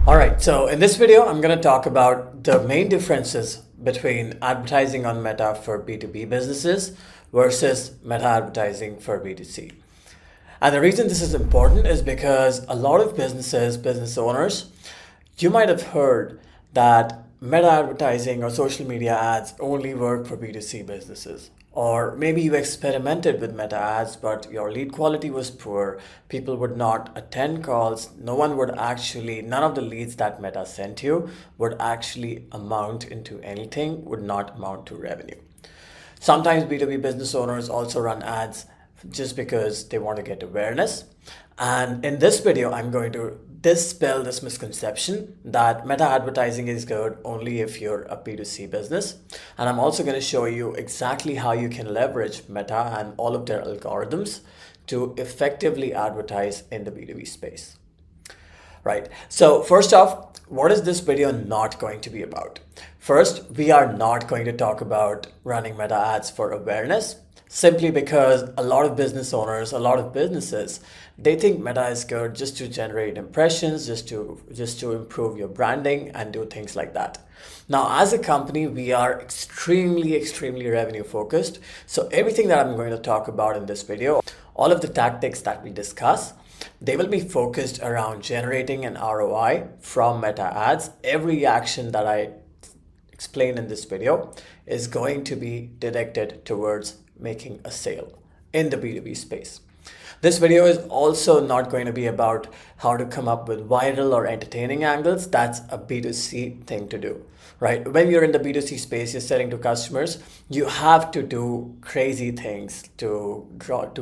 All right, so in this video, I'm going to talk about the main differences between advertising on Meta for B2B businesses versus Meta advertising for B2C. And the reason this is important is because a lot of business owners, you might have heard that Meta advertising or social media ads only work for B2C businesses. Or maybe you experimented with Meta ads, but your lead quality was poor. People would not attend calls. None of the leads that Meta sent you would actually amount into anything, would not amount to revenue. Sometimes B2B business owners also run ads just because they want to get awareness. And in this video, I'm going to dispel this misconception that Meta advertising is good only if you're a B2C business. And I'm also going to show you exactly how you can leverage Meta and all of their algorithms to effectively advertise in the B2B space. Right. So first off, what is this video not going to be about? First, we are not going to talk about running Meta ads for awareness, simply because a lot of business owners, a lot of businesses, they think Meta is good just to generate impressions, just to improve your branding and do things like that. Now, as a company, we are extremely revenue focused. So everything that I'm going to talk about in this video, all of the tactics that we discuss, they will be focused around generating an ROI from Meta ads. Every action that I explain in this video is going to be directed towards making a sale in the B2B space. This video is also not going to be about how to come up with viral or entertaining angles. That's a B2C thing to do, right? When you're in the B2C space, you're selling to customers, you have to do crazy things to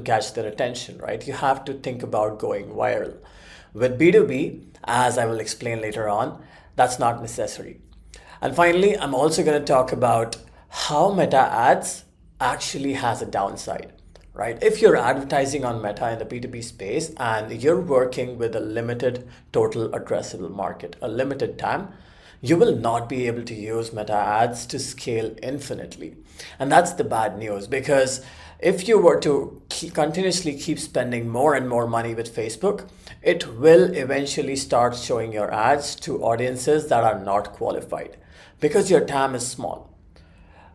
catch their attention, right? You have to think about going viral. With B2B, as I will explain later on, that's not necessary. And finally, I'm also going to talk about how Meta ads actually has a downside, right? If you're advertising on Meta in the B2B space and you're working with a limited total addressable market, a limited TAM, you will not be able to use Meta ads to scale infinitely. And that's the bad news, because if you were to continuously keep spending more and more money with Facebook, it will eventually start showing your ads to audiences that are not qualified because your TAM is small.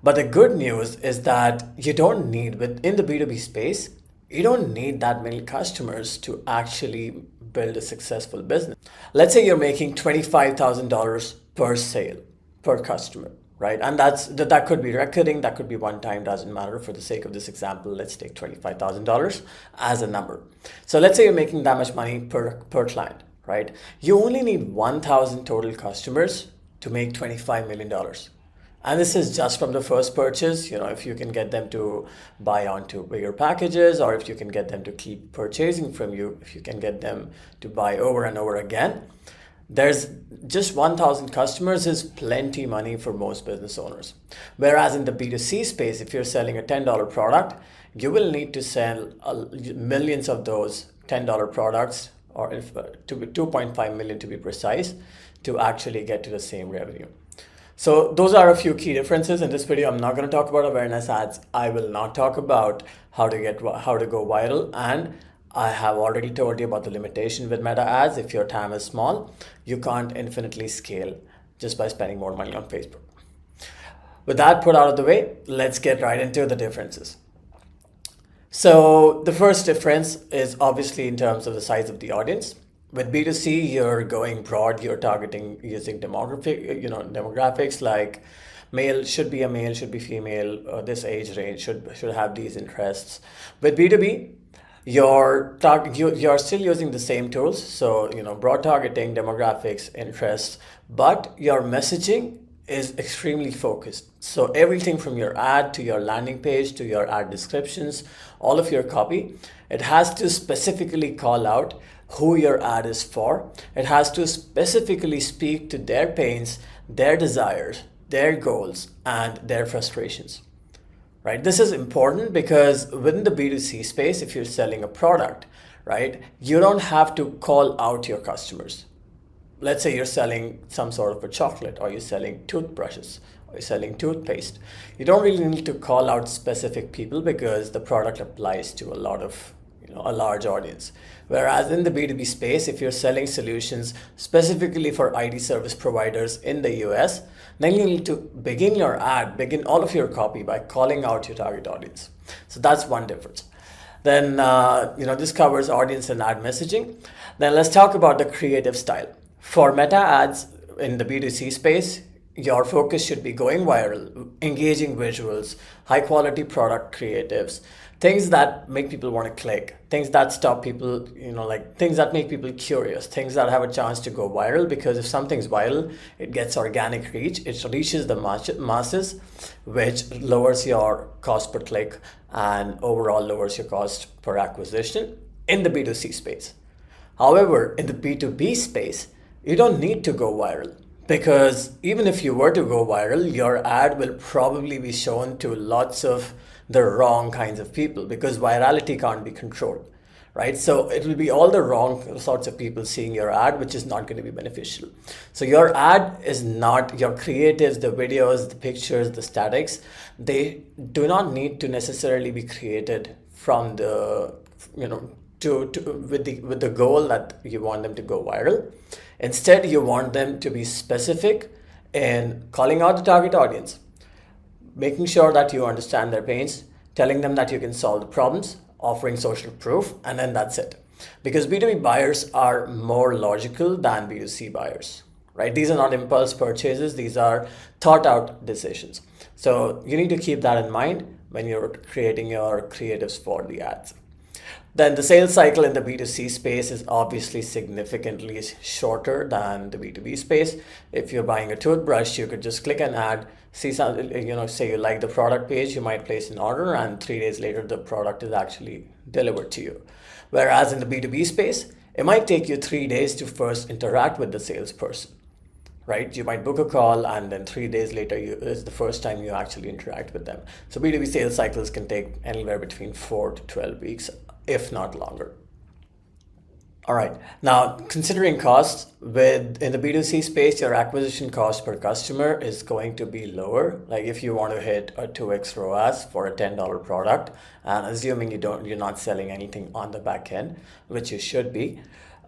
But the good news is that you don't need, within the B2B space, you don't need that many customers to actually build a successful business. Let's say you're making $25,000 per sale, per customer, right? And that could be recurring, that could be one time, doesn't matter. For the sake of this example, let's take $25,000 as a number. So let's say you're making that much money per client, right? You only need 1,000 total customers to make $25 million. And this is just from the first purchase. If you can get them to buy onto bigger packages, or if you can get them to keep purchasing from you, if you can get them to buy over and over again, there's just 1,000 customers is plenty money for most business owners. Whereas in the B2C space, if you're selling a $10 product, you will need to sell millions of those $10 products, or to be 2.5 million to be precise, to actually get to the same revenue. So those are a few key differences. In this video, I'm not going to talk about awareness ads. I will not talk about how to go viral. And I have already told you about the limitation with Meta ads. If your TAM is small, you can't infinitely scale just by spending more money on Facebook. With that put out of the way, let's get right into the differences. So the first difference is obviously in terms of the size of the audience. With B2C, you're going broad, you're targeting using demographics like male should be female, this age range should have these interests. With B2B, you're still using the same tools, so broad targeting, demographics, interests, but your messaging is extremely focused. So everything from your ad to your landing page to your ad descriptions, all of your copy, it has to specifically call out who your ad is for. It has to specifically speak to their pains, their desires, their goals, and their frustrations. Right? This is important because within the B2C space, if you're selling a product, right, you don't have to call out your customers. Let's say you're selling some sort of a chocolate, or you're selling toothbrushes, or you're selling toothpaste. You don't really need to call out specific people because the product applies to a lot of a large audience. Whereas in the B2B space, if you're selling solutions specifically for IT service providers in the US, then you need to begin all of your copy by calling out your target audience. So that's one difference. Then, this covers audience and ad messaging. Then let's talk about the creative style. For meta ads in the B2C space, your focus should be going viral, engaging visuals, high quality product creatives, things that make people want to click, things that stop people, things that make people curious, things that have a chance to go viral, because if something's viral, it gets organic reach, it reaches the masses, which lowers your cost per click and overall lowers your cost per acquisition in the B2C space. However, in the B2B space, you don't need to go viral. Because even if you were to go viral, your ad will probably be shown to lots of the wrong kinds of people, because virality can't be controlled, right? So it will be all the wrong sorts of people seeing your ad, which is not going to be beneficial. So your ad is not your creatives, the videos, the pictures, the statics. They do not need to necessarily be created from the, with the goal that you want them to go viral. Instead, you want them to be specific in calling out the target audience, making sure that you understand their pains, telling them that you can solve the problems, offering social proof, and then that's it. Because B2B buyers are more logical than B2C buyers, right? These are not impulse purchases, these are thought out decisions. So you need to keep that in mind when you're creating your creatives for the ads. Then the sales cycle in the B2C space is obviously significantly shorter than the B2B space. If you're buying a toothbrush, you could just click an ad, see some, say you like the product page, you might place an order, and 3 days later the product is actually delivered to you. Whereas in the B2B space, it might take you 3 days to first interact with the salesperson, right? You might book a call and then 3 days later is the first time you actually interact with them. So B2B sales cycles can take anywhere between 4 to 12 weeks, if not longer. All right, now considering costs, in the B2C space, your acquisition cost per customer is going to be lower. Like if you want to hit a 2x ROAS for a $10 product, and assuming you're not selling anything on the back end, which you should be,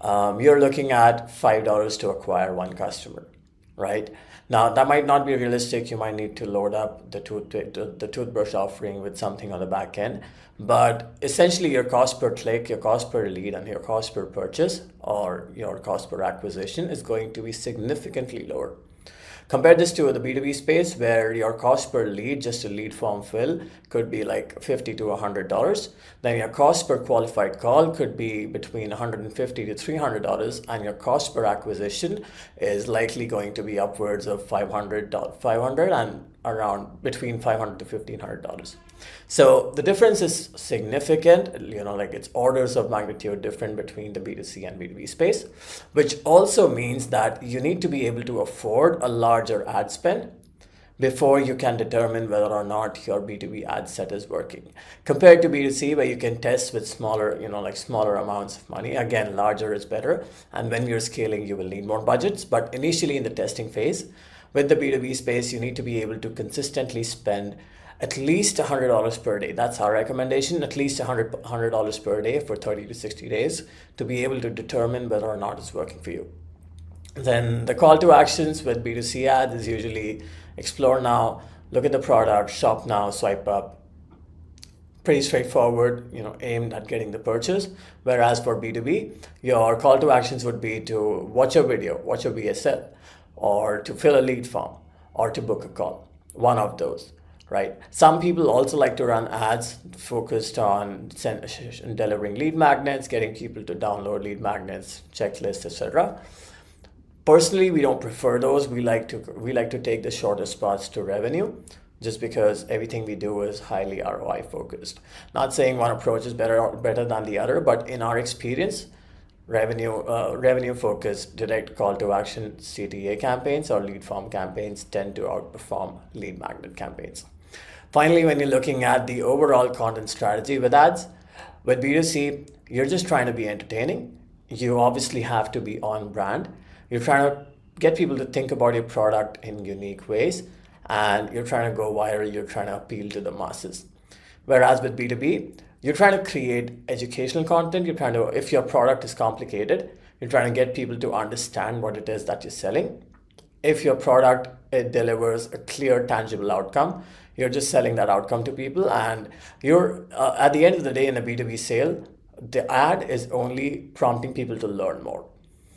you're looking at $5 to acquire one customer, right? Now that might not be realistic. You might need to load up the toothbrush offering with something on the back end. But essentially your cost per click, your cost per lead, and your cost per purchase or your cost per acquisition is going to be significantly lower. Compare this to the B2B space where your cost per lead, just a lead form fill, could be like $50 to $100. Then your cost per qualified call could be between $150 to $300, and your cost per acquisition is likely going to be upwards of $500 and around between $500 to $1,500. So the difference is significant, it's orders of magnitude different between the B2C and B2B space, which also means that you need to be able to afford a larger ad spend before you can determine whether or not your B2B ad set is working. Compared to B2C, where you can test with smaller amounts of money. Again, larger is better. And when you're scaling, you will need more budgets. But initially in the testing phase, with the B2B space, you need to be able to consistently spend at least $100 per day. That's our recommendation, at least $100 per day for 30 to 60 days to be able to determine whether or not it's working for you. Then the call to actions with B2C ads is usually explore now, look at the product, shop now, swipe up. Pretty straightforward, aimed at getting the purchase. Whereas for B2B, your call to actions would be to watch a video, watch a VSL, or to fill a lead form, or to book a call. One of those. Right. Some people also like to run ads focused on delivering lead magnets, getting people to download lead magnets, checklists, etc. Personally, we don't prefer those. We like to take the shortest paths to revenue, just because everything we do is highly ROI focused. Not saying one approach is better than the other, but in our experience, revenue focused direct call to action CTA campaigns or lead form campaigns tend to outperform lead magnet campaigns. Finally, when you're looking at the overall content strategy with ads, with B2C, you're just trying to be entertaining. You obviously have to be on brand. You're trying to get people to think about your product in unique ways, and you're trying to go viral. You're trying to appeal to the masses. Whereas with B2B, You're trying to create educational content. You're trying to, if your product is complicated, you're trying to get people to understand what it is that you're selling. If your product, it delivers a clear, tangible outcome, you're just selling that outcome to people. And you're at the end of the day, in a B2B sale, the ad is only prompting people to learn more.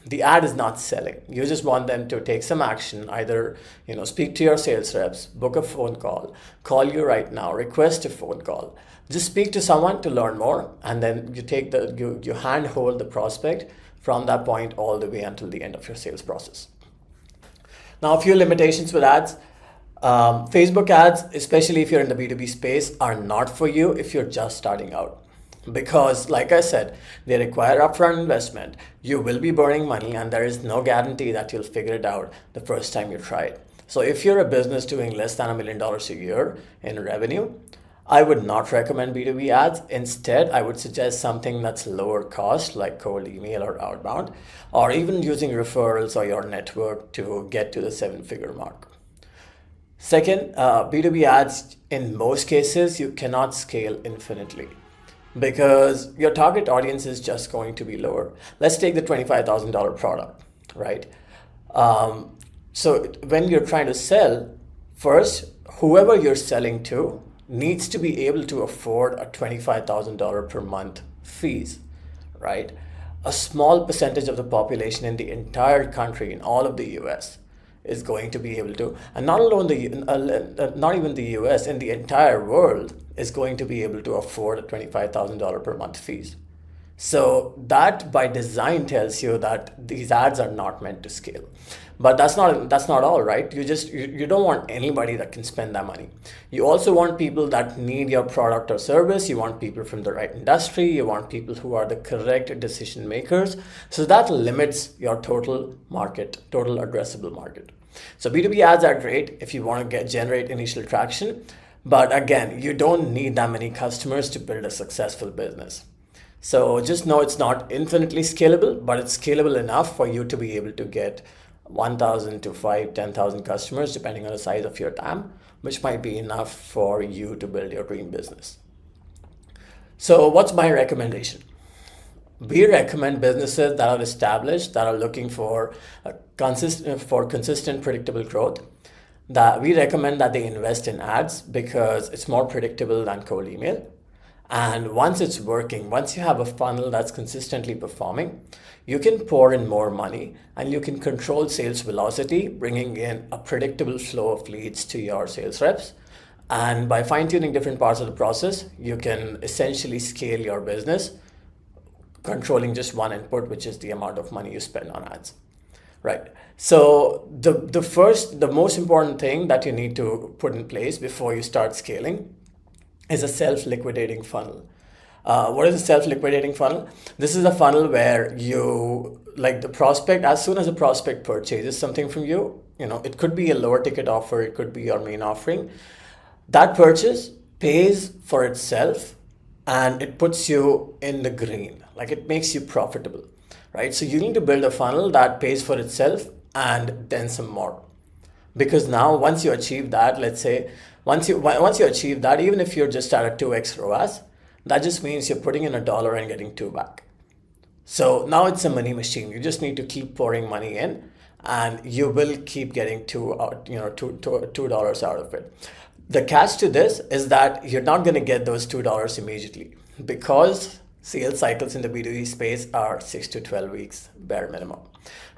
The ad is not selling. You just want them to take some action, either speak to your sales reps, book a phone call you right now, request a phone call, just speak to someone to learn more. And then you handhold the prospect from that point all the way until the end of your sales process. Now, a few limitations with ads. Facebook ads, especially if you're in the B2B space, are not for you if you're just starting out. Because, like I said, they require upfront investment. You will be burning money, and there is no guarantee that you'll figure it out the first time you try it. So if you're a business doing less than $1 million a year in revenue, I would not recommend B2B ads. Instead, I would suggest something that's lower cost, like cold email or outbound, or even using referrals or your network to get to the 7-figure mark. Second, B2B ads, in most cases, you cannot scale infinitely, because your target audience is just going to be lower. Let's take the $25,000 product, right? So when you're trying to sell, first, whoever you're selling to needs to be able to afford a $25,000 per month fees, right? A small percentage of the population in the entire country, in all of the US, is going to be able to, and not even the US, in the entire world, is going to be able to afford a $25,000 per month fees. So that by design tells you that these ads are not meant to scale. But that's not all, right? You don't want anybody that can spend that money. You also want people that need your product or service. You want people from the right industry. You want people who are the correct decision makers. So that limits your total addressable market. So B2B ads are great if you want to generate initial traction. But again, you don't need that many customers to build a successful business. So just know it's not infinitely scalable, but it's scalable enough for you to be able to get 1,000 to 5,000, 10,000 customers, depending on the size of your TAM, which might be enough for you to build your dream business. So what's my recommendation? We recommend businesses that are established, that are looking for consistent, predictable growth. That we recommend that they invest in ads because it's more predictable than cold email. And once it's working, once you have a funnel that's consistently performing, you can pour in more money and you can control sales velocity, bringing in a predictable flow of leads to your sales reps. And by fine-tuning different parts of the process, you can essentially scale your business, controlling just one input, which is the amount of money you spend on ads. Right. So the most important thing that you need to put in place before you start scaling is a self-liquidating funnel. What is a self-liquidating funnel? This is a funnel where you, like the prospect, as soon as a prospect purchases something from you, it could be a lower ticket offer, it could be your main offering. That purchase pays for itself and it puts you in the green, like it makes you profitable, right? So you need to build a funnel that pays for itself and then some more. Because now once you achieve that, let's say, once you achieve that, even if you're just at a 2x ROAS, that just means you're putting in $1 and getting 2 back. So now it's a money machine. You just need to keep pouring money in and you will keep getting $2 out of it. The catch to this is that you're not going to get those $2 immediately, because sales cycles in the B2B space are 6 to 12 weeks bare minimum,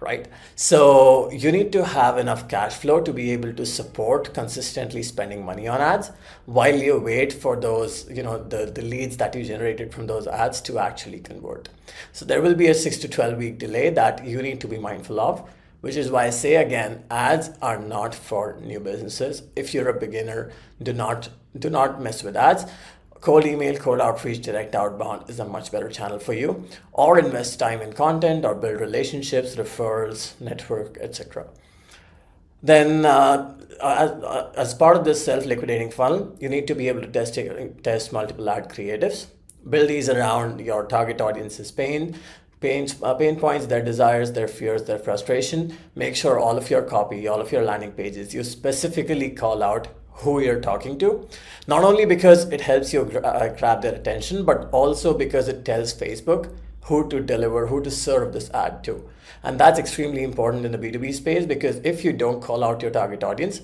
right? So you need to have enough cash flow to be able to support consistently spending money on ads while you wait for those, the leads that you generated from those ads to actually convert. So there will be a 6 to 12 week delay that you need to be mindful of, which is why I say again, ads are not for new businesses. If you're a beginner, do not mess with ads. Cold email, cold outreach, direct outbound is a much better channel for you. Or invest time in content or build relationships, referrals, network, etc. Then as part of this self-liquidating funnel, you need to be able to test multiple ad creatives. Build these around your target audience's pain points, their desires, their fears, their frustration. Make sure all of your copy, all of your landing pages, you specifically call out who you're talking to. Not only because it helps you grab their attention, but also because it tells Facebook who to deliver, who to serve this ad to. And that's extremely important in the B2B space, because if you don't call out your target audience,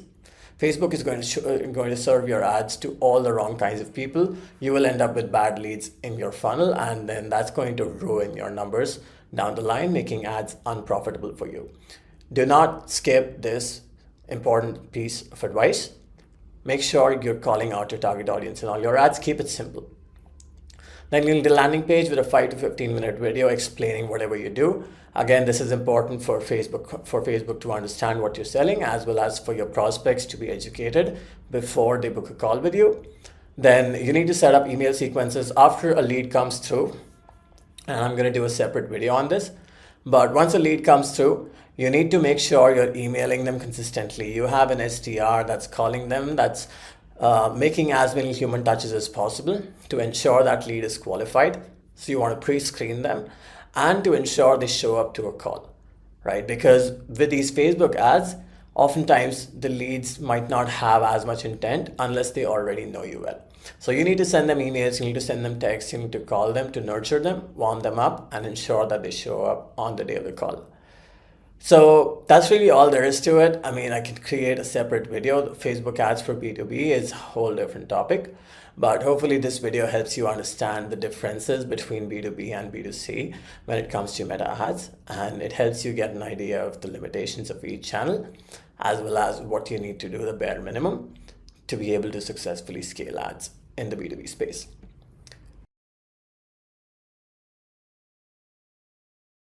Facebook is going to serve your ads to all the wrong kinds of people. You will end up with bad leads in your funnel, and then that's going to ruin your numbers down the line, making ads unprofitable for you. Do not skip this important piece of advice. Make sure you're calling out your target audience in all your ads. Keep it simple. Then you'll need a landing page with a 5 to 15 minute video explaining whatever you do. Again, this is important for Facebook to understand what you're selling, as well as for your prospects to be educated before they book a call with you. Then you need to set up email sequences after a lead comes through. And I'm going to do a separate video on this. But once a lead comes through, you need to make sure you're emailing them consistently. You have an SDR that's calling them, that's making as many human touches as possible to ensure that lead is qualified. So you want to pre-screen them and to ensure they show up to a call, right? Because with these Facebook ads, oftentimes the leads might not have as much intent unless they already know you well. So you need to send them emails, you need to send them texts, you need to call them to nurture them, warm them up, and ensure that they show up on the day of the call. So that's really all there is to it. I mean, I can create a separate video. Facebook ads for B2B is a whole different topic, but hopefully this video helps you understand the differences between B2B and B2C when it comes to meta ads, and it helps you get an idea of the limitations of each channel, as well as what you need to do, the bare minimum, to be able to successfully scale ads in the B2B space.